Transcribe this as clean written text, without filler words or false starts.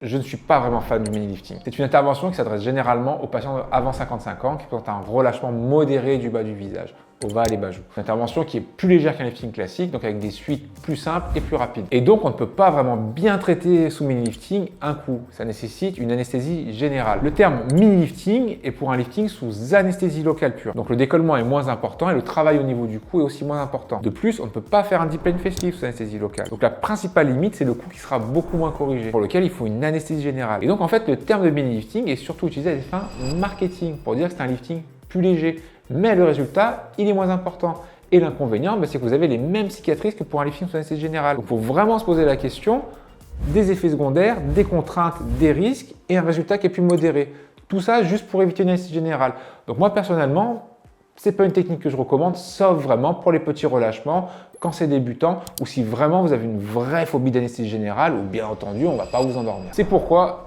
Je ne suis pas vraiment fan du mini-lifting. C'est une intervention qui s'adresse généralement aux patients avant 55 ans qui présentent un relâchement modéré du bas du visage, ovale et bas joue. Une intervention qui est plus légère qu'un lifting classique, donc avec des suites plus simples et plus rapides. Et donc, on ne peut pas vraiment bien traiter sous mini-lifting un coup. Ça nécessite une anesthésie générale. Le terme mini-lifting est pour un lifting sous anesthésie locale pure. Donc, le décollement est moins important et le travail au niveau du cou est aussi moins important. De plus, on ne peut pas faire un deep plane facelift sous anesthésie locale. Donc, la principale limite, c'est le cou qui sera beaucoup moins corrigé, pour lequel il faut une anesthésie générale. Et donc, en fait, le terme de mini-lifting est surtout utilisé à des fins marketing, pour dire que c'est un lifting plus léger. Mais le résultat, il est moins important. Et l'inconvénient, c'est que vous avez les mêmes cicatrices que pour un lifting sous anesthésie générale. Donc, il faut vraiment se poser la question des effets secondaires, des contraintes, des risques et un résultat qui est plus modéré. Tout ça juste pour éviter une anesthésie générale. Donc moi, personnellement, ce n'est pas une technique que je recommande, sauf vraiment pour les petits relâchements, quand c'est débutant ou si vraiment vous avez une vraie phobie d'anesthésie générale ou bien entendu, on ne va pas vous endormir. C'est pourquoi